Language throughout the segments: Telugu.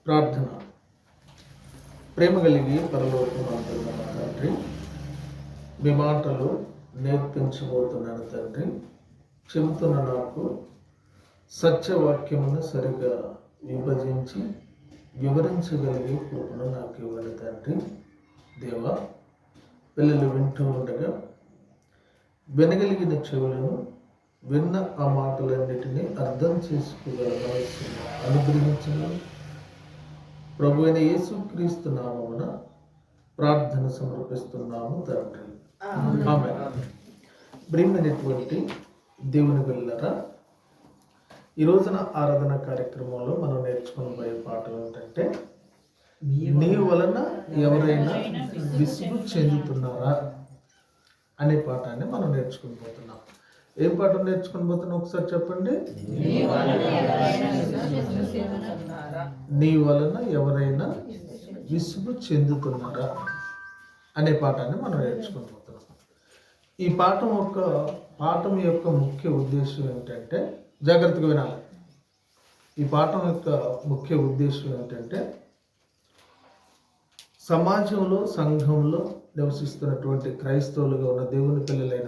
ప్రార్థన. ప్రేమ కలిగి పరలోకమందున్న మా తండ్రి, మీ మాటలు నేర్పించబోతున్నాను తండ్రి. చెబుతున్న నాకు సత్యవాక్యమును సరిగా విభజించి వివరించగలిగే కృపను నాకు ఇవ్వండి తండ్రి. దేవా, పిల్లలు వింటూ ఉండగా వినగలిగిన చెవులను, విన్న ఆ మాటలన్నిటినీ అర్థం చేసుకోగలగాల్సిన అనుగ్రహించమని ప్రభు అయిన యేసుక్రీస్తు నామమున ప్రార్థన సమర్పిస్తున్నాము తండ్రి. ఆమేన్. ప్రియమైనటువంటి దేవుని బిడ్డలారా, ఈ రోజున ఆరాధన కార్యక్రమంలో మనం నేర్చుకోబోయే పాఠం ఏంటంటే, నీ వలన ఎవరైనా విసుగు చెందుతున్నారా అనే పాఠాన్ని మనం నేర్చుకుని పోతున్నాం. ఏం పాఠం నేర్చుకుని పోతున్నాం ఒకసారి చెప్పండి. నీ వలన ఎవరైనా విసుగు చెందుతున్నారా అనే పాఠాన్ని మనం నేర్చుకుని పోతున్నాం. ఈ పాఠం యొక్క ముఖ్య ఉద్దేశం ఏంటంటే, జాగ్రత్తగా వినాలి. ఈ పాఠం యొక్క ముఖ్య ఉద్దేశం ఏంటంటే, సమాజంలో, సంఘంలో నివసిస్తున్నటువంటి క్రైస్తవులుగా ఉన్న దేవుని పిల్లలైన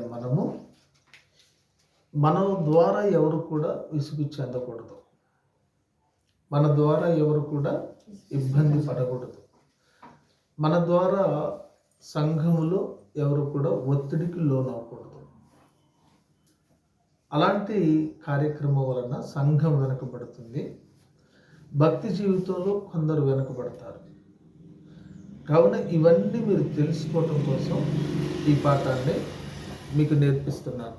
మన ద్వారా ఎవరు కూడా విసుగు చెందకూడదు. మన ద్వారా ఎవరు కూడా ఇబ్బంది పడకూడదు. మన ద్వారా సంఘములో ఎవరు కూడా ఒత్తిడికి లోనవ్వకూడదు. అలాంటి కార్యక్రమం వలన సంఘం వెనుకబడుతుంది. భక్తి జీవితంలో కొందరు వెనుకబడతారు. కావున ఇవన్నీ మీరు తెలుసుకోవటం కోసం ఈ పాఠాన్ని మీకు నేర్పిస్తున్నాను.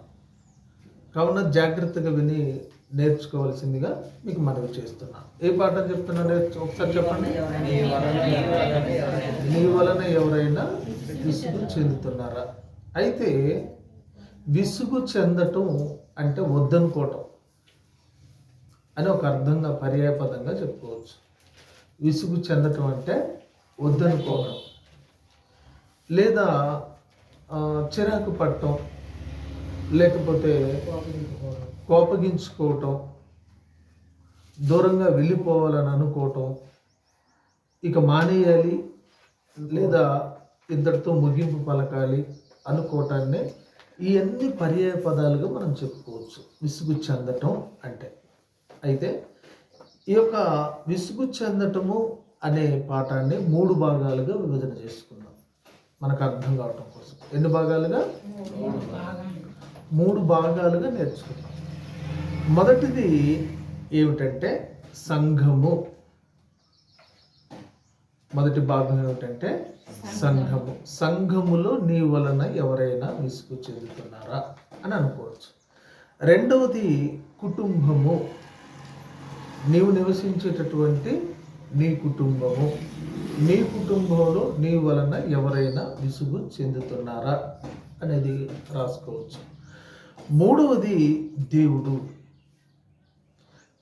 కావున జాగ్రత్తగా విని నేర్చుకోవాల్సిందిగా మీకు మనవి చేస్తున్నాను. ఏ పాఠం చెప్తున్నా ఒకసారి చెప్పండి. నీ వలన ఎవరైనా విసుగు చెందుతున్నారా? అయితే విసుగు చెందటం అంటే వద్దనుకోవటం అని ఒక అర్థంగా, పర్యాయపదంగా చెప్పుకోవచ్చు. విసుగు చెందటం అంటే వద్దనుకోవడం, లేదా చిరాకు పడటం, లేకపోతే కోపగించుకోవటం, దూరంగా వెళ్ళిపోవాలని అనుకోవటం, ఇక మానేయాలి లేదా ఇద్దరితో ముగింపు పలకాలి అనుకోవటాన్ని ఇవన్నీ పర్యాయ పదాలుగా మనం చెప్పుకోవచ్చు విసుగు చెందటం అంటే. అయితే ఈ యొక్క విసుగు చెందటము అనే పాఠాన్ని 3 భాగాలుగా విభజన చేసుకుందాం మనకు అర్థం కావటం కోసం. ఎన్ని భాగాలుగా? 3 భాగాలుగా నేర్చుకుందాం. మొదటిది ఏమిటంటే సంఘము. మొదటి భాగం ఏమిటంటే సంఘము. సంఘములో నీ వలన ఎవరైనా విసుగు చెందుతున్నారా అని అనుకోవచ్చు. రెండవది కుటుంబము. నీవు నివసించేటటువంటి నీ కుటుంబము. నీ కుటుంబంలో నీ వలన ఎవరైనా విసుగు చెందుతున్నారా అనేది రాసుకోవచ్చు. మూడవది దేవుడు.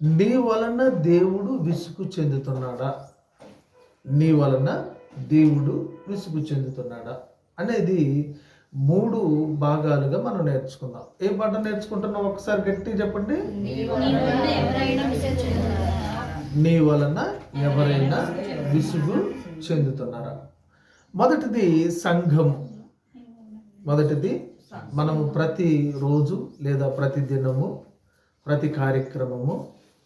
నీ వలన దేవుడు విసుగు చెందుతున్నాడా? నీ వలన దేవుడు విసుగు చెందుతున్నాడా అనేది 3 భాగాలుగా మనం నేర్చుకుందాం. ఏ పాఠం నేర్చుకుంటున్నాం ఒకసారి గట్టి చెప్పండి. నీ వలన ఎవరైనా విసుగు చెందుతున్నారా? మొదటిది సంఘం. మొదటిది మనము ప్రతి రోజు లేదా ప్రతి దినము, ప్రతి కార్యక్రమము,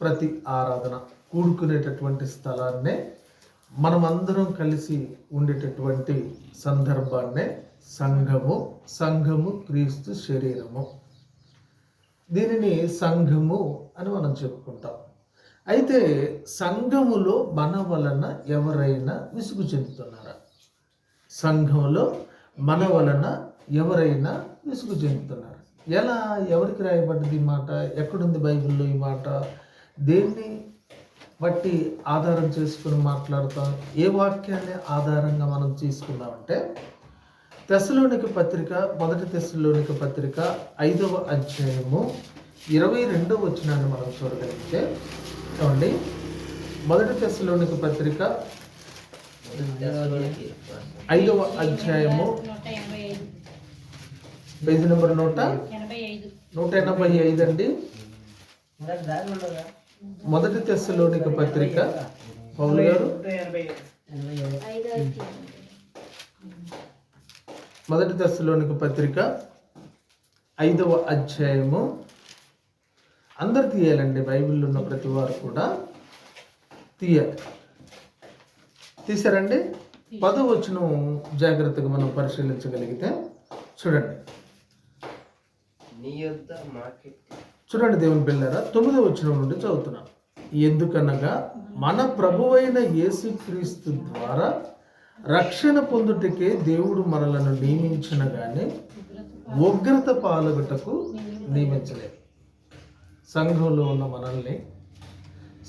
ప్రతి ఆరాధన కూడుకునేటటువంటి స్థలాన్నే, మనమందరం కలిసి ఉండేటటువంటి సందర్భాన్నే సంఘము. సంఘము క్రీస్తు శరీరము. దీనిని సంఘము అని మనం చెప్పుకుంటాం. అయితే సంఘములో మన వలన ఎవరైనా విసుగు చెందుతున్నారా? సంఘంలో మన వలన ఎవరైనా విసుగు చెందుతున్నారా? ఎలా? ఎవరికి రాయబడ్డది ఈ మాట? ఎక్కడుంది బైబిల్లో ఈ మాట? దేన్ని బట్టి ఆధారం చేసుకుని మాట్లాడతాం? ఏ వాక్యాన్ని ఆధారంగా మనం తీసుకుందామంటే, తెస్సలోనిక పత్రిక, మొదటి తెస్సలోనిక పత్రిక 5వ అధ్యాయము 22వ వచనాన్ని మనం చూడగలిగితే, చూడండి. మొదటి తెస్సలోనిక పత్రిక 5వ అధ్యాయము పేజీ నెంబర్ 185 అండి. మొదటి తెస్సలోనిక పత్రిక పౌలు గారు 1 తెస్సలోనిక పత్రిక 5వ అధ్యాయము. అందరు తీయాలండి, బైబిల్లో ఉన్న ప్రతి వారు కూడా తీయాలి. తీసారండి? 10వ వచనం జాగ్రత్తగా మనం పరిశీలించగలిగితే చూడండి. చూడండి దేవుని పిల్లరా, 9వ వచనం నుండి చదువుతున్నాను. ఎందుకనగా మన ప్రభువైన యేసుక్రీస్తు ద్వారా రక్షణ పొందుటకే దేవుడు మనలను నియమించిన గాని ఉగ్రత పాల్గొటకు నియమించలేదు. సంఘంలో ఉన్న మనల్ని,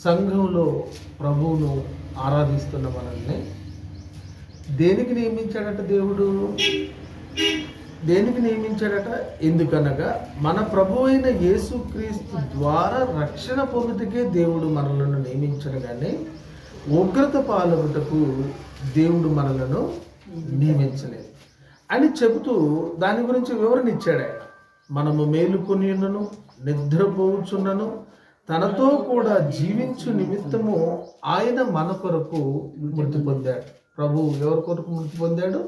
సంఘంలో ప్రభువును ఆరాధిస్తున్న మనల్ని దేనికి నియమించాడట దేవుడు? దేనికి నియమించాడట? ఎందుకనగా మన ప్రభువైన యేసుక్రీస్తు ద్వారా రక్షణ పొందుటకే దేవుడు మనలను నియమించను కానీ ఉగ్రత పాల్గొటకు దేవుడు మనలను నియమించలేదు అని చెబుతూ దాని గురించి వివరణ ఇచ్చాడు ఆయన. మనము మేలుకొని ఉన్నను, నిద్రపోచున్నను, తనతో కూడా జీవించు నిమిత్తము ఆయన మన కొరకు మృతి పొందాడు. ప్రభు ఎవరి కొరకు మృతి పొందాడు?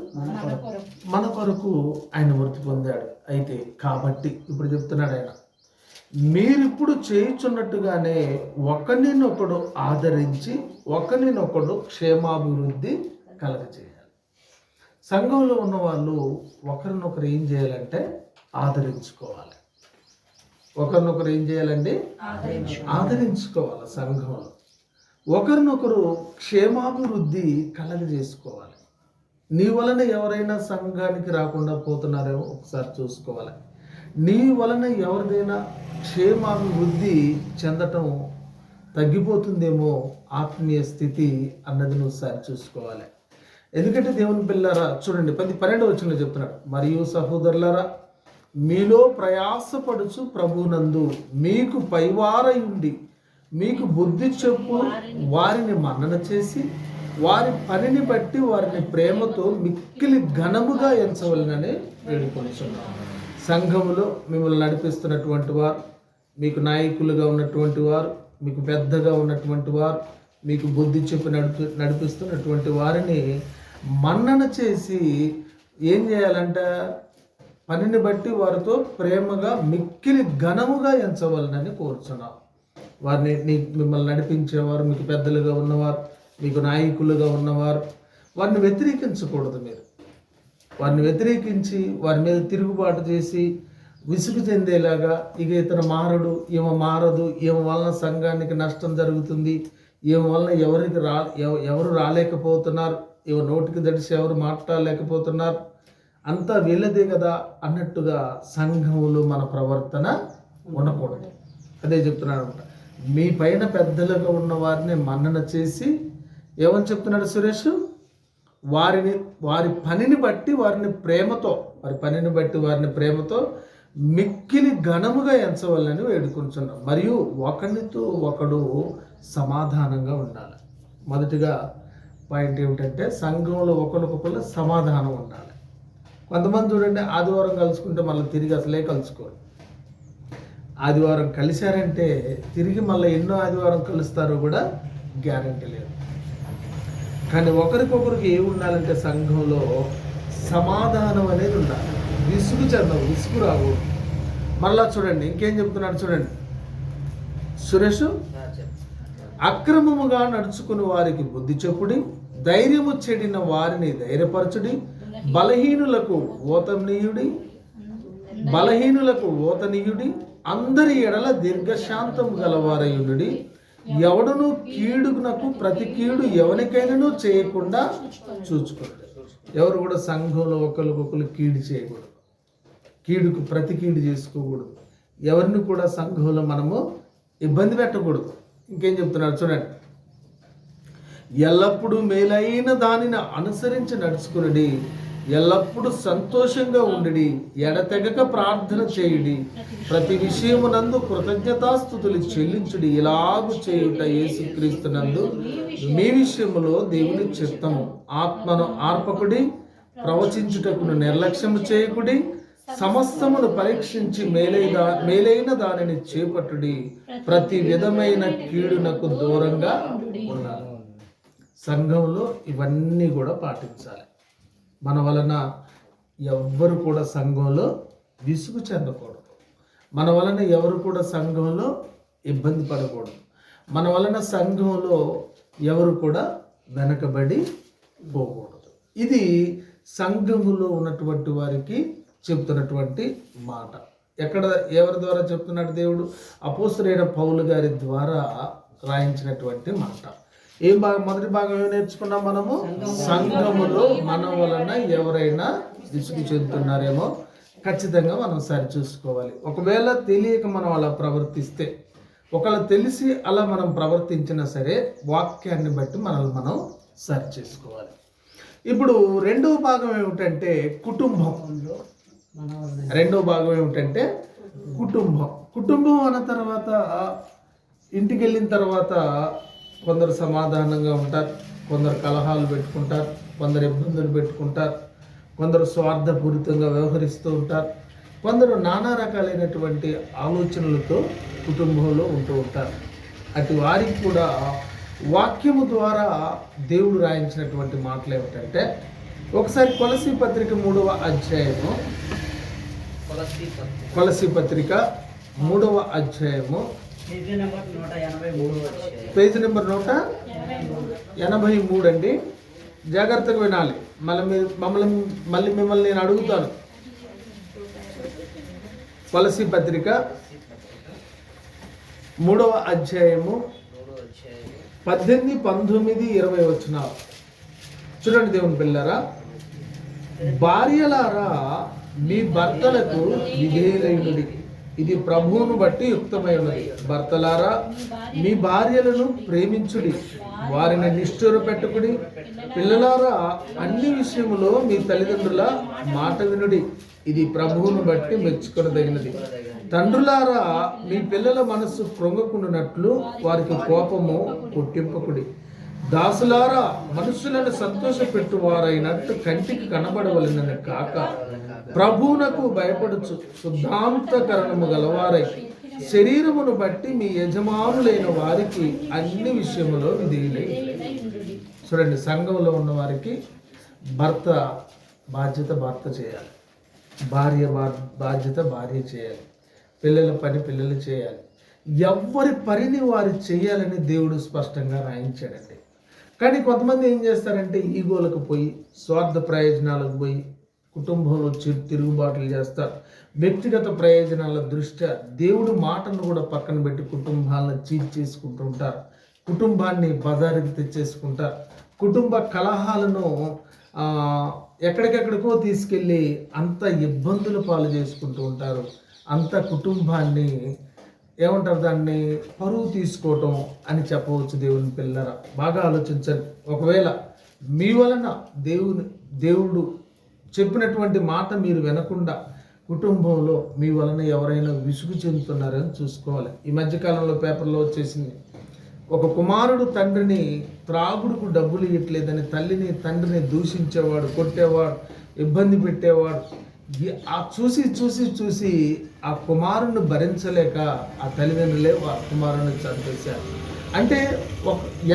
మన కొరకు ఆయన మృతి పొందాడు. అయితే కాబట్టి ఇప్పుడు చెప్తున్నాడు ఆయన, మీరిప్పుడు చేయుచున్నట్టుగానే ఒకరినొకడు ఆదరించి ఒకరినొకడు క్షేమాభివృద్ధి కలగజేయాలి. సంఘంలో ఉన్న వాళ్ళు ఒకరినొకరు ఏం చేయాలంటే ఆదరించుకోవాలి. ఒకరినొకరు ఏం చేయాలండి? ఆదరించుకోవాలి. సంఘంలో ఒకరినొకరు క్షేమాభివృద్ధి కలగజేసుకోవాలి. నీ వలన ఎవరైనా సంఘానికి రాకుండా పోతున్నారేమో ఒకసారి చూసుకోవాలి. నీ వలన ఎవరిదైనా క్షేమాభివృద్ధి చెందటం తగ్గిపోతుందేమో ఆత్మీయ స్థితి అన్నది నువ్వు ఒకసారి చూసుకోవాలి. ఎందుకంటే దేవుని పిల్లరా చూడండి, 12వ వచనంలో చెప్తున్నాడు, మరియు సహోదరులారా మీలో ప్రయాసపడుచు ప్రభునందు మీకు పైవారై ఉండి మీకు బుద్ధి చెప్పు వారిని మన్నన చేసి వారి పనిని బట్టి వారిని ప్రేమతో మిక్కిలి ఘనముగా ఎంచవలనని వేడుకొనిచున్నాను. సంఘములో మిమ్మల్ని నడిపిస్తున్నటువంటి వారు, మీకు నాయకులుగా ఉన్నటువంటి వారు, మీకు పెద్దగా ఉన్నటువంటి వారు, మీకు బుద్ధి చెప్పి నడిపిస్తున్నటువంటి వారిని మన్నన చేసి ఏం చేయాలంటే పనిని బట్టి వారితో ప్రేమగా మిక్కిలి ఘనముగా ఎంచవలనని కోరుచున్నాం. వారిని మిమ్మల్ని నడిపించేవారు, మీకు పెద్దలుగా ఉన్నవారు, మీకు నాయకులుగా ఉన్నవారు, వారిని వ్యతిరేకించకూడదు. మీరు వారిని వ్యతిరేకించి వారి మీద తిరుగుబాటు చేసి విసుగు చెందేలాగా ఇక ఇతను మారడు, ఈమె మారదు, ఈమె వలన సంఘానికి నష్టం జరుగుతుంది, ఈమె వలన ఎవరు రాలేకపోతున్నారు, ఈమె నోటికి దడిసి ఎవరు మాట్లాడలేకపోతున్నారు, అంతా వీళ్ళదే కదా అన్నట్టుగా సంఘంలో మన ప్రవర్తన ఉండకూడదు. అదే చెప్తున్నాడు అనమాట. మీ పైన పెద్దలుగా ఉన్న వారిని మన్నన చేసి ఏమని చెప్తున్నాడు సురేష్? వారి పనిని బట్టి వారిని ప్రేమతో మిక్కిలి ఘనముగా ఎంచవాలని వేడుకుంటున్నాం. మరియు ఒకరితో ఒకడు సమాధానంగా ఉండాలి. మొదటిగా పాయింట్ ఏమిటంటే సంఘంలో ఒకరికొకరు సమాధానం ఉండాలి. కొంతమంది చూడండి, ఆదివారం కలుసుకుంటే మళ్ళీ తిరిగి అసలే కలుసుకోరు. ఆదివారం కలిశారంటే తిరిగి మళ్ళీ ఎన్నో ఆదివారం కలుస్తారో కూడా గ్యారంటీ లేదు. కానీ ఒకరికొకరికి ఏమి ఉండాలంటే సంఘంలో సమాధానం అనేది ఉండాలి. విసుగు రాకూడదు. మళ్ళా చూడండి ఇంకేం చెప్తున్నాడు చూడండి సురేష్. అక్రమముగా నడుచుకుని వారికి బుద్ధి చెప్పుడి, ధైర్యము చెడిన వారిని ధైర్యపరచుడి, బలహీనులకు ఓతనీయుడి, అందరి ఎడల దీర్ఘశాంతము గలవారయుడి, ఎవడును కీడునకు ప్రతి కీడు ఎవరికైనాను చేయకుండా చూచుకోండి. ఎవరు కూడా సంఘంలో ఒకరికొకరు కీడు చేయకూడదు, కీడుకు ప్రతి కీడు చేసుకోకూడదు, ఎవరిని కూడా సంఘంలో మనము ఇబ్బంది పెట్టకూడదు. ఇంకేం చెప్తున్నారు చూడండి, ఎల్లప్పుడూ మేలైన దానిని అనుసరించి నడుచుకునడి, ఎల్లప్పుడూ సంతోషంగా ఉండి, ఎడతెగక ప్రార్థన చేయుడి, ప్రతి విషయమునందు కృతజ్ఞతాస్తుతులు చెల్లించుడి, ఇలాగు చేయుట యేసుక్రీస్తునందు మీ విషయములో దేవుని చిత్తము. ఆత్మను ఆర్పకుడి, ప్రవచించుటకును నిర్లక్ష్యము చేయకుడి, సమస్తమును పరీక్షించి మేలైన దానిని చేపట్టుడి, ప్రతి విధమైన కీడునకు దూరంగా ఉండాలి. సంఘంలో ఇవన్నీ కూడా పాటించాలి. మన వలన ఎవ్వరు కూడా సంఘంలో విసుగు చెందకూడదు. మన వలన ఎవరు కూడా సంఘంలో ఇబ్బంది పడకూడదు. మన వలన సంఘంలో ఎవరు కూడా వెనకబడి పోకూడదు. ఇది సంఘములో ఉన్నటువంటి వారికి చెప్తున్నటువంటి మాట. ఎవరి ద్వారా చెప్తున్నాడు దేవుడు? అపోస్తలుడైన పౌలు గారి ద్వారా రాయించినటువంటి మాట. మొదటి భాగం ఏం నేర్చుకున్నాం మనము? సంఘములో మన వలన ఎవరైనా విసుగు చెందుతున్నారేమో ఖచ్చితంగా మనం సరి చూసుకోవాలి. ఒకవేళ తెలియక మనం అలా ప్రవర్తిస్తే, ఒకవేళ తెలిసి అలా మనం ప్రవర్తించినా సరే వాక్యాన్ని బట్టి మనల్ని మనం సరి చేసుకోవాలి. ఇప్పుడు రెండవ భాగం ఏమిటంటే కుటుంబం. రెండవ భాగం ఏమిటంటే కుటుంబం. కుటుంబం అన్న తర్వాత ఇంటికి వెళ్ళిన తర్వాత కొందరు సమాధానంగా ఉంటారు, కొందరు కలహాలు పెట్టుకుంటారు, కొందరు ఇబ్బందులు పెట్టుకుంటారు, కొందరు స్వార్థపూరితంగా వ్యవహరిస్తూ ఉంటారు, కొందరు నానా రకాలైనటువంటి ఆలోచనలతో కుటుంబంలో ఉంటూ ఉంటారు. అటు వారికి కూడా వాక్యము ద్వారా దేవుడు రాయించినటువంటి మాటలు ఏమిటంటే, ఒకసారి కొలసీ పత్రిక 3వ అధ్యాయము, కొలసీ పత్రిక 3వ అధ్యాయము పేజీ నెంబర్ 183 అండి. జాగ్రత్తగా వినాలి. మళ్ళీ మిమ్మల్ని నేను అడుగుతాను. కొలసీ పత్రిక 3వ అధ్యాయము 18, 19, 20 వచనాలు చూడండి. దేవుని పిల్లరా, భార్యలారా మీ భర్తలకు విధేయులైనది, ఇది ప్రభువును బట్టి యుక్తమైనది. భర్తలారా మీ భార్యలను ప్రేమించుడి, వారిని నిష్ఠూర పెట్టుకుడి. పిల్లలారా అన్ని విషయములో మీ తల్లిదండ్రుల మాట వినుడి, ఇది ప్రభువును బట్టి మెచ్చుకొనదగినది. తండ్రులారా మీ పిల్లల మనస్సు కృంగకుండునట్లు వారికి కోపము పుట్టింపకుడి. దాసులారా మనుషులను సంతోషపెట్టువారైనట్టు కంటికి కనబడవలనని కాక ప్రభువునకు భయపడుచు శుద్ధాంతకరణము గలవారై శరీరమును బట్టి మీ యజమానులైన వారికి అన్ని విషయములో విధేయులై. చూడండి, సంఘంలో ఉన్న వారికి భర్త భర్త చేయాలి, భార్య బాధ్యత భార్య చేయాలి, పిల్లల పని పిల్లలు చేయాలి. ఎవరి పనిని వారు చేయాలని దేవుడు స్పష్టంగా రాయించాడండి. కానీ కొంతమంది ఏం చేస్తారంటే ఈగోలకు పోయి, స్వార్థ ప్రయోజనాలకు పోయి కుటుంబంలో తిరుగుబాట్లు చేస్తారు. వ్యక్తిగత ప్రయోజనాల దృష్ట్యా దేవుడు మాటను కూడా పక్కన పెట్టి కుటుంబాలను చీట్ చేసుకుంటూ ఉంటారు, కుటుంబాన్ని బజారుకి తెచ్చేసుకుంటారు, కుటుంబ కలహాలను ఎక్కడికెక్కడికో తీసుకెళ్ళి అంత ఇబ్బందులు పాలు చేసుకుంటూ ఉంటారు. అంత కుటుంబాన్ని ఏమంటారు, దాన్ని పరువు తీసుకోవటం అని చెప్పవచ్చు. దేవుని పిల్లరా, బాగా ఆలోచించండి. ఒకవేళ మీ వలన దేవుడు చెప్పినటువంటి మాట మీరు వినకుండా కుటుంబంలో మీ వలన ఎవరైనా విసుగు చెందుతున్నారని చూసుకోవాలి. ఈ మధ్యకాలంలో పేపర్లో వచ్చేసింది, ఒక కుమారుడు తండ్రిని త్రాగుడుకు డబ్బులు ఇవ్వట్లేదని తల్లిని తండ్రిని దూషించేవాడు, కొట్టేవాడు, ఇబ్బంది పెట్టేవాడు. ఆ చూసి ఆ కుమారుని భరించలేక ఆ తల్లిదండ్రులే ఆ కుమారుని చంపేశారు. అంటే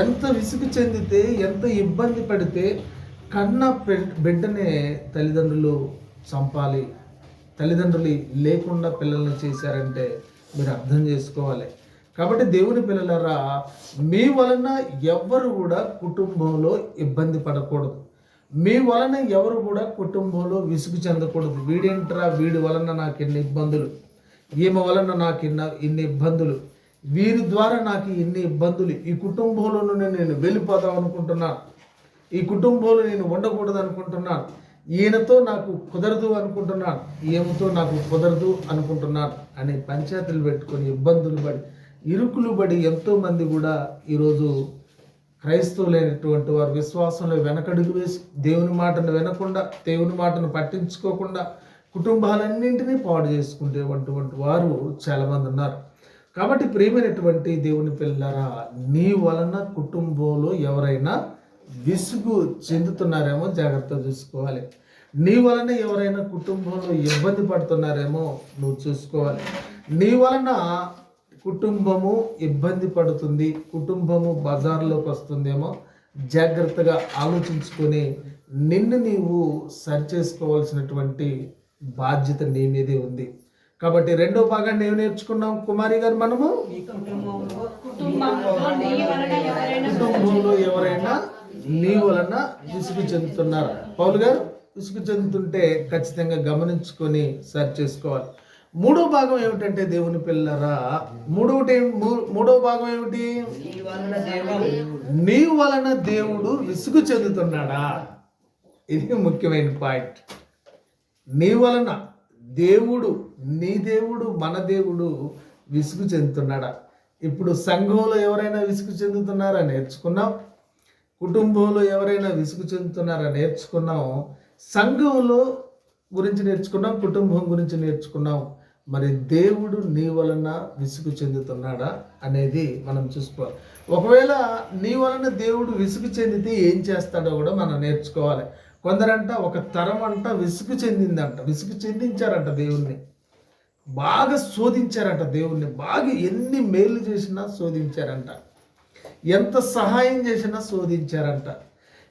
ఎంత విసుగు చెందితే, ఎంత ఇబ్బంది పడితే కన్న బిడ్డనే తల్లిదండ్రులు చంపాలి, తల్లిదండ్రులు లేకుండా పిల్లల్ని చేశారంటే మీరు అర్థం చేసుకోవాలి. కాబట్టి దేవుని పిల్లలారా, మీ వలన ఎవ్వరు కూడా కుటుంబంలో ఇబ్బంది పడకూడదు. మీ వలన ఎవరు కూడా కుటుంబంలో విసుగు చెందకూడదు. వీడి వలన నాకు ఎన్ని ఇబ్బందులు, ఈమె వలన నాకు ఇన్ని ఇబ్బందులు, వీరి ద్వారా నాకు ఇన్ని ఇబ్బందులు, ఈ కుటుంబంలో నేను వెళ్ళిపోదాం అనుకుంటున్నాను, ఈ కుటుంబంలో నేను ఉండకూడదు అనుకుంటున్నాను, ఈయనతో నాకు కుదరదు అనుకుంటున్నాను, ఈమెతో నాకు కుదరదు అనుకుంటున్నాను అని పంచాయతీలు పెట్టుకొని ఇబ్బందులు పడి ఇరుకులు పడి ఎంతోమంది కూడా ఈరోజు క్రైస్తవులైనటువంటి వారు విశ్వాసంలో వెనకడుగు వేసి దేవుని మాటను వినకుండా, దేవుని మాటను పట్టించుకోకుండా కుటుంబాలన్నింటినీ పాడు చేసుకునేటువంటి వారు చాలామంది ఉన్నారు. కాబట్టి ప్రియమైనటువంటి దేవుని పిల్లలారా, నీ వలన కుటుంబంలో ఎవరైనా విసుగు చెందుతున్నారేమో జాగ్రత్త చూసుకోవాలి. నీ వలన ఎవరైనా కుటుంబంలో ఇబ్బంది పడుతున్నారేమో నువ్వు చూసుకోవాలి. నీ వలన కుటుంబము ఇబ్బంది పడుతుంది, కుటుంబము బజార్లోకి వస్తుందేమో జాగ్రత్తగా ఆలోచించుకొని నిన్ను నీవు సరిచేసుకోవాల్సినటువంటి బాధ్యత నీ మీదే ఉంది. కాబట్టి రెండో భాగాన్ని ఏమి నేర్చుకున్నాం కుమారి గారు? మనము కుటుంబంలో ఎవరైనా నీ వలన విసుగు చెందుతున్నారు. పౌలు గారు విసుగు చెందుతుంటే ఖచ్చితంగా గమనించుకొని సరి చేసుకోవాలి. మూడో భాగం ఏమిటంటే దేవుని పిల్లరా, మూడో భాగం ఏమిటి? నీ వలన దేవుడు విసుగు చెందుతున్నాడా? ఇది ముఖ్యమైన పాయింట్. నీ వలన దేవుడు, నీ దేవుడు, మన దేవుడు విసుగు చెందుతున్నాడా? ఇప్పుడు సంఘంలో ఎవరైనా విసుగు చెందుతున్నారా నేర్చుకున్నాం. కుటుంబంలో ఎవరైనా విసుగు చెందుతున్నారా నేర్చుకున్నాం. సంఘంలో గురించి నేర్చుకున్నాం, కుటుంబం గురించి నేర్చుకున్నాం. మరి దేవుడు నీ వలన విసుగు చెందుతున్నాడా అనేది మనం చూసుకోవాలి. ఒకవేళ నీ వలన దేవుడు విసుగు చెందితే ఏం చేస్తాడో కూడా మనం నేర్చుకోవాలి. కొందరంట ఒక తరం అంట విసుగు చెందిందంట, విసుగు చెందించారంట, దేవుణ్ణి బాగా శోధించారంట, దేవుణ్ణి బాగా ఎన్ని మేలు చేసినా శోధించారంట, ఎంత సహాయం చేసినా శోధించారంట,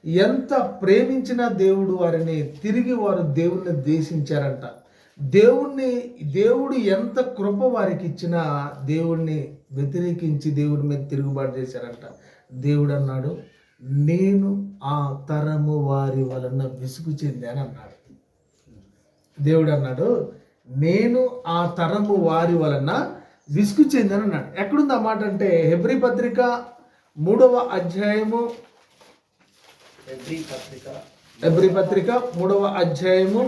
ఎంత ప్రేమించినా దేవుడు వారిని తిరిగి వారు దేవుణ్ణి ద్వేషించారంట. దేవుడు ఎంత కృప వారికి ఇచ్చినా దేవుణ్ణి వ్యతిరేకించి దేవుడి మీద తిరుగుబాటు చేశారంట. దేవుడు అన్నాడు, నేను ఆ తరము వారి వలన విసుగు చెందాను అన్నాడు. దేవుడు అన్నాడు, నేను ఆ తరము వారి వలన విసుగు చెందాను అన్నాడు. ఎక్కడుంది ఆ మాట అంటే హెబ్రీ పత్రిక 3వ అధ్యాయము, హెబ్రీ పత్రిక 3వ అధ్యాయము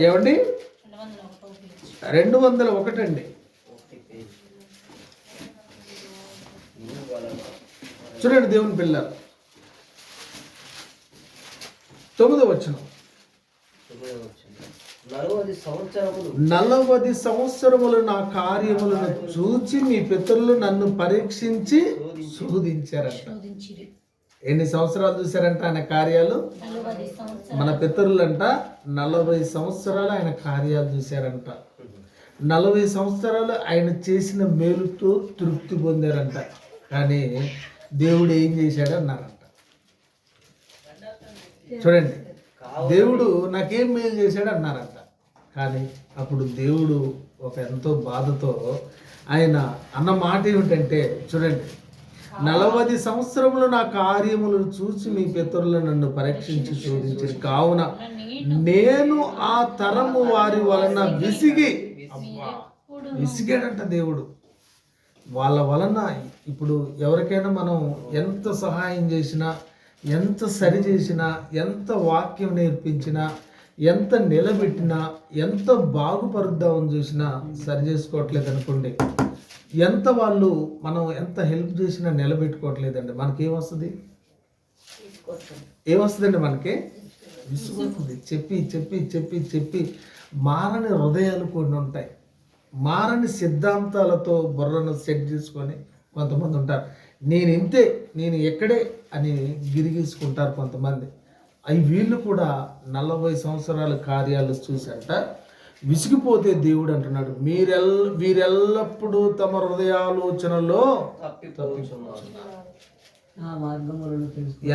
ఏమండి 201 అండి. చూడండి దేవుని పిల్లలు 9వ వచనం, 40 సంవత్సరములు నా కార్యములను చూచి మీ పితరులు నన్ను పరీక్షించి శోధించారంట. ఎన్ని సంవత్సరాలు చూశారంట ఆయన కార్యాలు? మన పితరులంట 40 సంవత్సరాలు ఆయన కార్యాలు చూశారంట. 40 సంవత్సరాలు ఆయన చేసిన మేలుతో తృప్తి పొందారంట. కానీ దేవుడు ఏం చేశాడు అన్నారంట. చూడండి, దేవుడు నాకేం మేలు చేశాడు అన్నారంట. కానీ అప్పుడు దేవుడు ఒక ఎంతో బాధతో ఆయన అన్న మాట ఏమిటంటే, చూడండి, 40 సంవత్సరములు నా కార్యములను చూసి మీ పితరులను నన్ను పరీక్షించి శోధించి కావున నేను ఆ తరము వారి వలన విసిగాడంట దేవుడు. వాళ్ళ వలన ఇప్పుడు ఎవరికైనా మనం ఎంత సహాయం చేసినా, ఎంత సరి చేసినా, ఎంత వాక్యం నేర్పించినా, ఎంత నిలబెట్టినా, ఎంత బాగుపరుద్దామని చూసినా సరి చేసుకోవట్లేదు అనుకోండి, ఎంత వాళ్ళు మనం ఎంత హెల్ప్ చేసినా నిలబెట్టుకోవట్లేదండి, మనకేమొస్తుంది? ఏమొస్తుందండి? మనకి విసుగొస్తుంది. చెప్పి చెప్పి చెప్పి చెప్పి మారని హృదయాలు కొన్ని ఉంటాయి. మారని సిద్ధాంతాలతో బుర్రను సెట్ చేసుకొని కొంతమంది ఉంటారు. నేను ఇంతే, నేను ఎక్కడే అని గిరిగీసుకుంటారు కొంతమంది. అవి వీళ్ళు కూడా 40 సంవత్సరాల కార్యాలు చూసంట విసిగిపోతే దేవుడు అంటున్నాడు, వీరెల్లప్పుడూ తమ హృదయాలోచనలో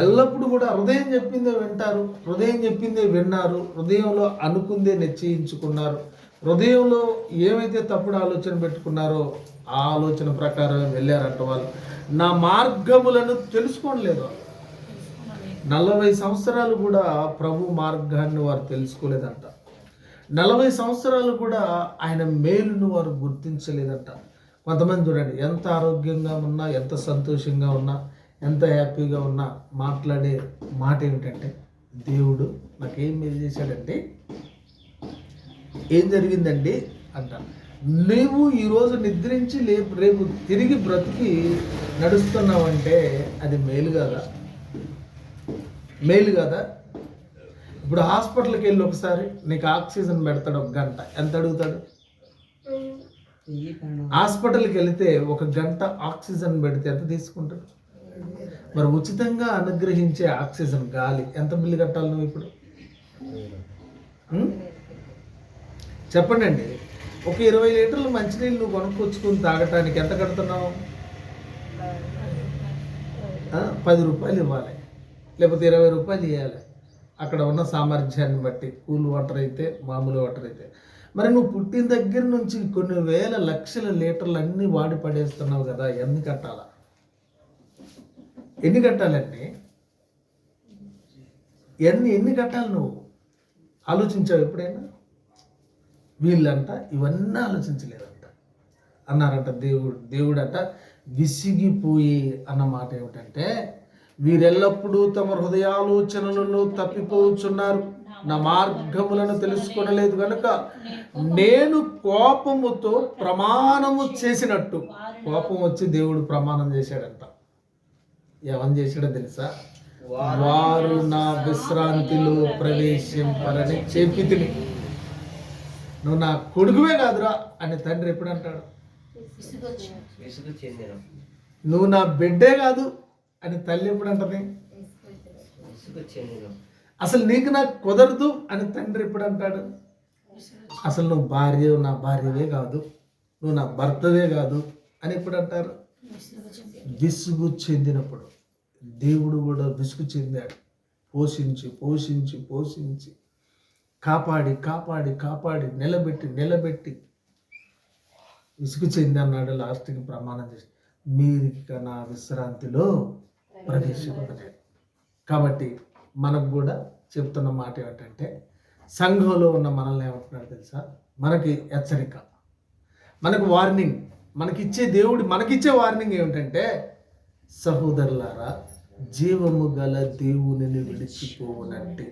ఎల్లప్పుడూ కూడా హృదయం చెప్పిందే వింటారు, హృదయం చెప్పిందే విన్నారు, హృదయంలో అనుకుందే నిశ్చయించుకున్నారు, హృదయంలో ఏమైతే తప్పుడు ఆలోచన పెట్టుకున్నారో ఆ ఆలోచన ప్రకారం వెళ్ళారంట. వాళ్ళు నా మార్గములను తెలుసుకోలేదు. 40 సంవత్సరాలు కూడా ప్రభు మార్గాన్ని వారు తెలుసుకోలేదంట. 40 సంవత్సరాలు కూడా ఆయన మేలును వారు గుర్తించలేదంట. కొంతమంది చూడండి, ఎంత ఆరోగ్యంగా ఉన్నా, ఎంత సంతోషంగా ఉన్నా, ఎంత హ్యాపీగా ఉన్నా మాట్లాడే మాట ఏమిటంటే, దేవుడు నాకేం మేలు చేశాడంటే, ఏం జరిగిందండి అంట. నువ్వు ఈరోజు నిద్రించి రేపు తిరిగి బ్రతికి నడుస్తున్నావంటే అది మేలు కదా? మేలు కదా? ఇప్పుడు హాస్పిటల్కి వెళ్ళి ఒకసారి నీకు ఆక్సిజన్ పెడతాడు, 1 గంట ఎంత అడుగుతాడు? హాస్పిటల్కి వెళితే 1 గంట ఆక్సిజన్ పెడితే ఎంత తీసుకుంటాడు? మరి ఉచితంగా అనుగ్రహించే ఆక్సిజన్ గాలి ఎంత బిల్లు కట్టాలి నువ్వు ఇప్పుడు? చెప్పండి అండి. ఒక 20 లీటర్లు మంచినీళ్ళు నువ్వు కొనుక్కొచ్చుకుని తాగటానికి ఎంత కడుతున్నావు? రూ. 10 ఇవ్వాలి, లేకపోతే రూ. 20 ఇవ్వాలి. అక్కడ ఉన్న సామర్థ్యాన్ని బట్టి కూల్ వాటర్ అయితే, మామూలు వాటర్ అయితే. మరి నువ్వు పుట్టిన దగ్గర నుంచి కొన్ని వేల లక్షల లీటర్లు అన్నీ వాడి పడేస్తున్నావు కదా, ఎన్ని కట్టాలా? ఎన్ని కట్టాలండి? ఎన్ని కట్టాలి? నువ్వు ఆలోచించావు ఎప్పుడైనా? వీళ్ళంట ఇవన్నీ ఆలోచించలేదంట. అన్నారంట దేవుడంట విసిగిపోయి అన్న మాట ఏమిటంటే, వీరెల్లప్పుడూ తమ హృదయాలోచనలలో తప్పిపోతున్నారు, నా మార్గములను తెలుసుకొనలేదు కనుక నేను కోపముతో ప్రమాణము చేసినట్టు. కోపం వచ్చి దేవుడు ప్రమాణం చేశాడంట. ఏమని చేశాడో తెలుసా? వారు నా విశ్రాంతిలో ప్రవేశింపరని చెప్పితిని. నువ్వు నా కొడుకువే కాదురా అని తండ్రి ఎప్పుడు అంటాడు? నువ్వు నా బిడ్డే కాదు అని తల్లి ఎప్పుడు అంటది? అసలు నీకు నాకు కుదరదు అని తండ్రి ఎప్పుడు అంటాడు? అసలు నువ్వు నా భార్యవే కాదు, నువ్వు నా భర్తవే కాదు అని ఎప్పుడు అంటారు? విసుగు చెందినప్పుడు. దేవుడు కూడా విసుగు చెందాడు. పోషించి పోషించి పోషించి కాపాడి కాపాడి కాపాడి నిలబెట్టి విసుగు చెంది అన్నాడు. లాస్ట్కి ప్రమాణం చేసి మీరు ఇక నా విశ్రాంతిలో ప్రవేశింపలేదు. కాబట్టి మనకు కూడా చెప్తున్న మాట ఏమిటంటే, సంఘంలో ఉన్న మనల్ని ఏమంటున్నాడు తెలుసా? మనకి హెచ్చరిక, మనకు వార్నింగ్, మనకిచ్చే వార్నింగ్ ఏమిటంటే, సహోదరులారా, జీవము గల దేవునిని విడిచిపోనట్టి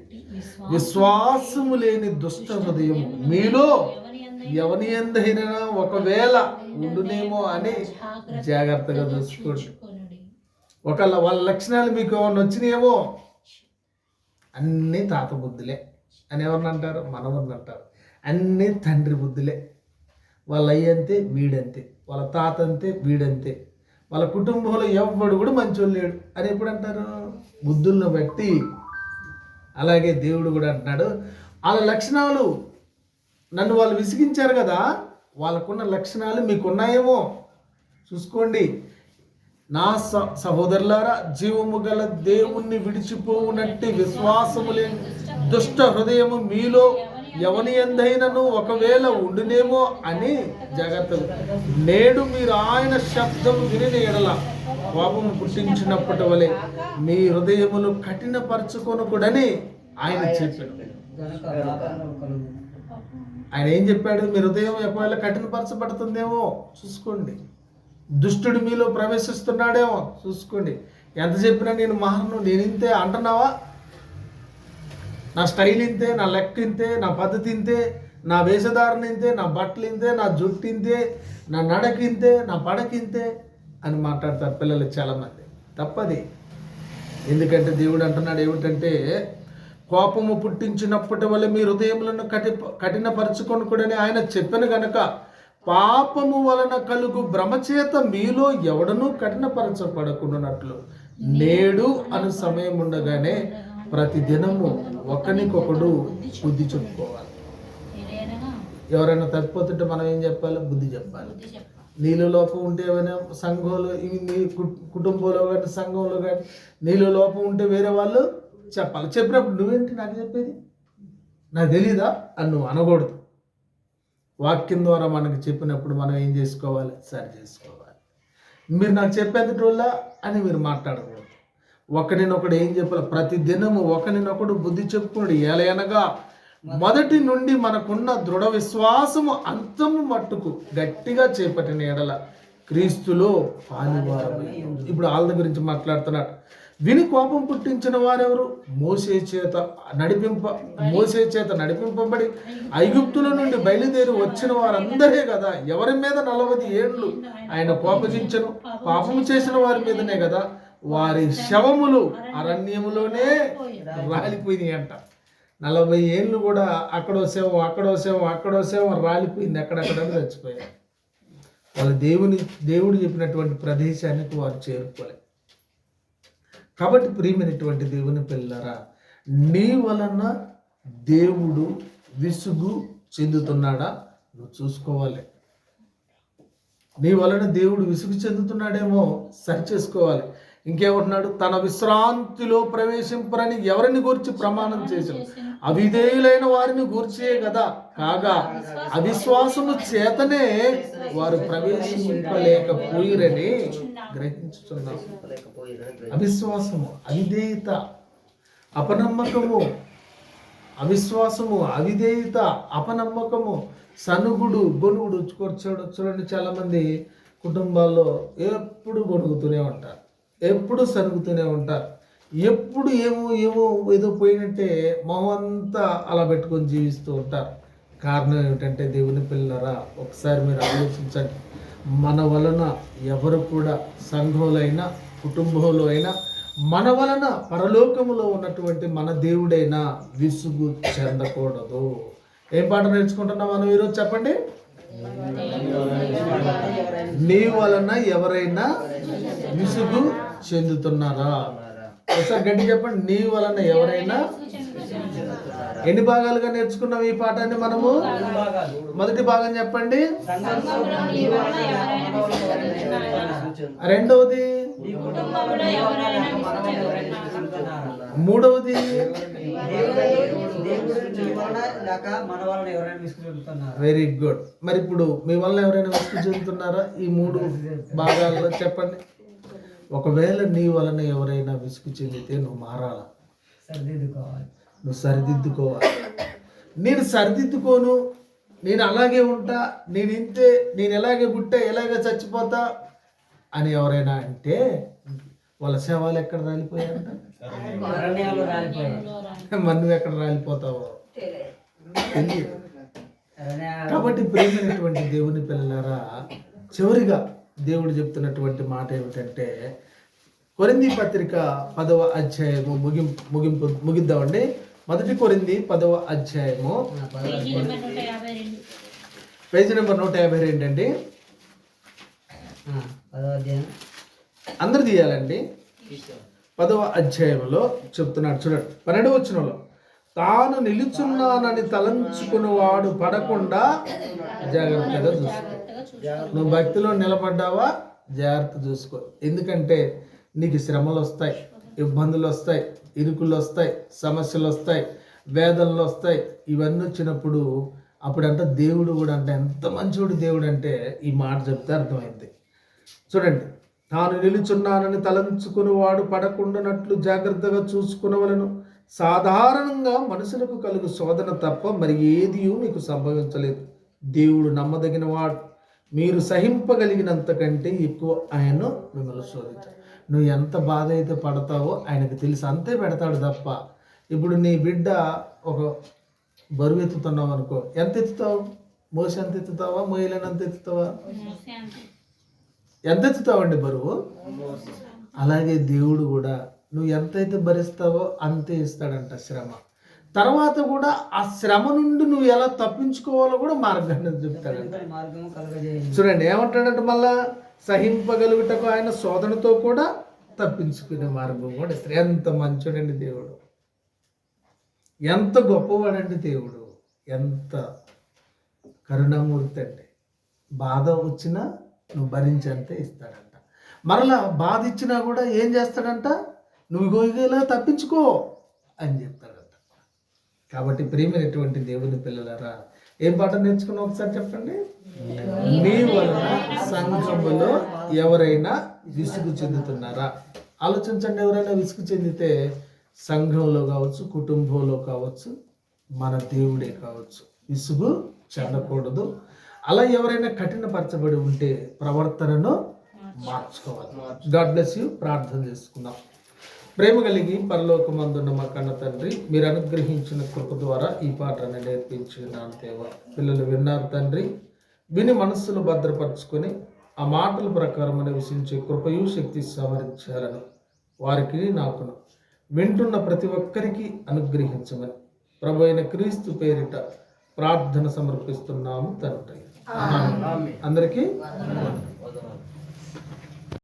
విశ్వాసము లేని దుష్ట హృదయము మీలో ఎవని ఎందైనా ఒకవేళ ఉండునేమో అని జాగ్రత్తగా చూసుకోండి. ఒకవేళ వాళ్ళ లక్షణాలు మీకు ఏమన్నా వచ్చినాయేమో, అన్నీ తాత బుద్ధులే అని ఎవరిని అంటారు? మనవరిని అంటారు. అన్నీ తండ్రి బుద్ధులే. వాళ్ళ అయ్యంతే వీడంతే, వాళ్ళ తాత అంతే వీడంతే, వాళ్ళ కుటుంబంలో ఎవ్వడు కూడా మంచోళ్ళు లేడు అని ఎప్పుడు అంటారు? బుద్ధులను బట్టి. అలాగే దేవుడు కూడా అంటున్నాడు, వాళ్ళ లక్షణాలు నన్ను వాళ్ళు విసిగించారు కదా, వాళ్ళకున్న లక్షణాలు మీకున్నాయేమో చూసుకోండి. నా సహోదరులారా, జీవము గల దేవుణ్ణి విడిచిపోవునట్టి విశ్వాసము లేని దుష్ట హృదయము మీలో ఎవని ఎందైనను ఒకవేళ ఉండునేమో అని జాగ్రత్తగా. నేడు మీరు ఆయన శబ్దం విని ఎడల కోపము పుట్టించినప్పటి వలె మీ హృదయములు కఠినపరచుకొనకూడని ఆయన చెప్పాడు. ఆయన ఏం చెప్పాడు? మీ హృదయం ఒకవేళ కఠినపరచబడుతుందేమో చూసుకోండి. దుష్టుడు మీలో ప్రవేశిస్తున్నాడేమో చూసుకోండి. ఎంత చెప్పినా నేను మారను, నేను ఇంతే అంటున్నావా? నా స్టైల్ ఇంతే, నా లెక్క ఇంతే, నా పద్ధతి ఇంతే, నా వేషధారణ ఇంతే, నా బట్టలు ఇంతే, నా జుట్టు ఇంతే, నా నడకింతే, నా పడకింతే అని మాట్లాడతారు పిల్లలు చాలామంది. తప్పది. ఎందుకంటే దేవుడు అంటున్నాడు ఏమిటంటే, కోపము పుట్టించినప్పటి వల్ల మీ హృదయములను కఠినపరచుకొనకూడని ఆయన చెప్పిన గనక పాపము వలన కలుగు భ్రమచేత మీలో ఎవడనూ కఠినపరచబడకుండానట్లు నేడు అను సమయం ఉండగానే ప్రతి దినము ఒకరికొకడు బుద్ధి చెప్పుకోవాలి. ఎవరైనా తప్పిపోతుంటే మనం ఏం చెప్పాలి? బుద్ధి చెప్పాలి. నీళ్ళు లోపం ఉంటే ఏమైనా సంఘంలో, ఇవి నీ కుటుంబంలో కానీ సంఘంలో కానీ నీళ్ళు లోపం ఉంటే వేరే వాళ్ళు చెప్పాలి. చెప్పినప్పుడు నువ్వేంటి నాకు చెప్పేది, నాకు తెలీదా అని నువ్వు అనకూడదు. వాక్యం ద్వారా మనకు చెప్పినప్పుడు మనం ఏం చేసుకోవాలి? సరి చేసుకోవాలి. మీరు నాకు చెప్పేందువల్ల అని మీరు మాట్లాడకూడదు. ఒకరినొకడు ఏం చెప్పాలి? ప్రతి దినము ఒకరినొకడు బుద్ధి చెప్పుకున్నాడు. ఏలయనగా మొదటి నుండి మనకున్న దృఢ విశ్వాసము అంతము మట్టుకు గట్టిగా చేపట్టిన ఎడల క్రీస్తులో పాలువారమై. ఇప్పుడు వాళ్ళ గురించి మాట్లాడుతున్నాడు. విని కోపం పుట్టించిన వారెవరు? మోసే చేత నడిపింపబడి ఐగుప్తుల నుండి బయలుదేరి వచ్చిన వారందరే కదా. ఎవరి మీద 40 ఏళ్ళు ఆయన కోపగించను? పాపము చేసిన వారి మీదనే కదా. వారి శవములు అరణ్యములోనే రాలిపోయినాయి అంట. 40 ఏళ్ళు కూడా అక్కడో శవం రాలిపోయింది, ఎక్కడెక్కడ చచ్చిపోయారు. వాళ్ళు దేవుడు చెప్పినటువంటి ప్రదేశానికి వారు చేరుకోలేదు. కాబట్టి ప్రియమైనటువంటి దేవుని పిల్లరా, నీ వలన దేవుడు విసుగు చెందుతున్నాడా నువ్వు చూసుకోవాలి. నీ వలన దేవుడు విసుగు చెందుతున్నాడేమో సరి చేసుకోవాలి. ఇంకేమంటున్నాడు? తన విశ్రాంతిలో ప్రవేశింపరని ఎవరిని గూర్చి ప్రమాణం చేశాడు? అవిధేయులైన వారిని గూర్చే కదా. కాగా అవిశ్వాసము చేతనే వారు ప్రవేశింపలేకపోయిరని గ్రహించుచున్నాం. అవిశ్వాసము, అవిధేయత, అపనమ్మకము, అవిశ్వాసము, అవిధేయత, అపనమ్మకము, సనుగుడు, గొనుగుడు. చూడండి, చాలామంది కుటుంబాల్లో ఎప్పుడు గొనుగుతూనే ఉంటారు, ఎప్పుడు సనుగుతూనే ఉంటారు, ఎప్పుడు ఏదో పోయినట్టే మొహం అంతా అలా పెట్టుకొని జీవిస్తూ ఉంటారు. కారణం ఏమిటంటే, దేవుని పిల్లరా, ఒకసారి మీరు ఆలోచించండి. మన వలన ఎవరు కూడా, సంఘంలో అయినా కుటుంబంలో అయినా, మన వలన పరలోకములో ఉన్నటువంటి మన దేవుడైనా విసుగు చెందకూడదు. ఏం పాట నేర్చుకుంటున్నాం మనం ఈరోజు? చెప్పండి. నీ వలన ఎవరైనా విసుగు చెందుతున్నారా? ఒకసారి గట్టి చెప్పండి. నీ వలన ఎవరైనా. ఎన్ని భాగాలుగా నేర్చుకున్నాం ఈ పాఠాన్ని మనము? మొదటి భాగం చెప్పండి. రెండవది, మూడవది, వెరీ గుడ్. మరి ఇప్పుడు మీ వల్ల ఎవరైనా విసుగు చెందుతున్నారా? ఈ మూడు భాగాల్లో చెప్పండి. ఒకవేళ నీ వలన ఎవరైనా విసుగు చెందితే నువ్వు మారాలా, నువ్వు సరిదిద్దుకోవాలి. నేను సరిదిద్దుకోను, నేను అలాగే ఉంటా, నేను ఇంతే, నేను ఎలాగే పుట్టా, ఎలాగే చచ్చిపోతా అని ఎవరైనా అంటే వాళ్ళ శవాలు ఎక్కడ రాలిపోయాయంట? మరి నువ్వు ఎక్కడ రాలిపోతావో తెలియదు. కాబట్టి ప్రియమైనటువంటి దేవుని పిల్లలారా, చివరిగా దేవుడు చెప్తున్నటువంటి మాట ఏమిటంటే, కొరింథీ పత్రిక 10వ అధ్యాయము ముగిద్దామండి. మొదటి కొరింథీ 10వ అధ్యాయము పేజీ నెంబర్ 152 అండి. అందరు తీయాలండి. 10వ అధ్యాయంలో చెప్తున్నాడు చూడండి, 12వ వచనంలో, తాను నిలుచున్నానని తలంచుకుని వాడు పడకుండా జాగ్రత్తగా చూసుకో. నువ్వు భక్తిలో నిలబడ్డావా? జాగ్రత్త చూసుకో. ఎందుకంటే నీకు శ్రమలు వస్తాయి, ఇబ్బందులు వస్తాయి, ఇరుకులు వస్తాయి, సమస్యలు వస్తాయి, వేదనలు వస్తాయి. ఇవన్నీ వచ్చినప్పుడు అప్పుడంట దేవుడు కూడా అంటే ఎంత మంచోడు దేవుడు అంటే ఈ మాట చెప్తే అర్థమైంది. చూడండి, తాను నిలుచున్నానని తలంచుకుని వాడు పడకుండానట్లు జాగ్రత్తగా చూసుకునవలను. సాధారణంగా మనుషులకు కలుగు శోధన తప్ప మరి ఏది మీకు సంభవించలేదు. దేవుడు నమ్మదగిన వాడు, మీరు సహింపగలిగినంత కంటే ఎక్కువ ఆయన మిమ్మల్ని శోధించాడు. నువ్వు ఎంత బాధ అయితే పడతావో ఆయనకు తెలుసు, అంతే పెడతాడు తప్ప. ఇప్పుడు నీ బిడ్డ ఒక బరువు ఎత్తుతున్నావు అనుకో, ఎంత ఎత్తుతావు? మోసి ఎంత ఎత్తుతావా? మోయలేనంత ఎత్తుతావా? ఎంత ఎత్తుతావండి బరువు? అలాగే దేవుడు కూడా నువ్వు ఎంతైతే భరిస్తావో అంతే ఇస్తాడంట శ్రమ. తర్వాత కూడా ఆ శ్రమ నుండి నువ్వు ఎలా తప్పించుకోవాలో కూడా మార్గాన్ని చెప్తాడంట. చూడండి ఏమంటాడంటే, మళ్ళా సహింపగలుగుటకు ఆయన శోధనతో కూడా తప్పించుకునే మార్గం కూడా ఇస్తాడు. ఎంత మంచోడండి దేవుడు, ఎంత గొప్పవాడండి దేవుడు, ఎంత కరుణామూర్తి అంటే. బాధ వచ్చినా నువ్వు భరించంతే ఇస్తాడంట. మరలా బాధ ఇచ్చినా కూడా ఏం చేస్తాడంట? నువ్వు ఇలా తప్పించుకో అని చెప్తాడంట. కాబట్టి ప్రియమైనటువంటి దేవుని పిల్లలారా, ఏం పాట నేర్చుకున్నావు ఒకసారి చెప్పండి. నీ వలన సంఘములో ఎవరైనా విసుగు చెందుతున్నారా? ఆలోచించండి. ఎవరైనా విసుగు చెందితే సంఘంలో కావచ్చు, కుటుంబంలో కావచ్చు, మన దేవుడే కావచ్చు, విసుగు చెందకూడదు. అలా ఎవరైనా కఠినపరచబడి ఉంటే ప్రవర్తనను మార్చుకోవాలి. God bless you. ప్రార్థన చేసుకుందాం. ప్రేమ కలిగి పరలోకమందున్న మా కన్న తండ్రి, మీరు అనుగ్రహించిన కృప ద్వారా ఈ పాఠాన్ని నేర్పించుకున్నాను దేవా. పిల్లలు విన్నారు తండ్రి, విని మనస్సులు భద్రపరుచుకొని ఆ మాటల ప్రకారం నివసించే కృపయు శక్తి సమరించాలని వారికి నాకును వింటున్న ప్రతి ఒక్కరికి అనుగ్రహించమని ప్రభు అయిన క్రీస్తు పేరిట ప్రార్థన సమర్పిస్తున్నాము తండ్రి. అందరికీ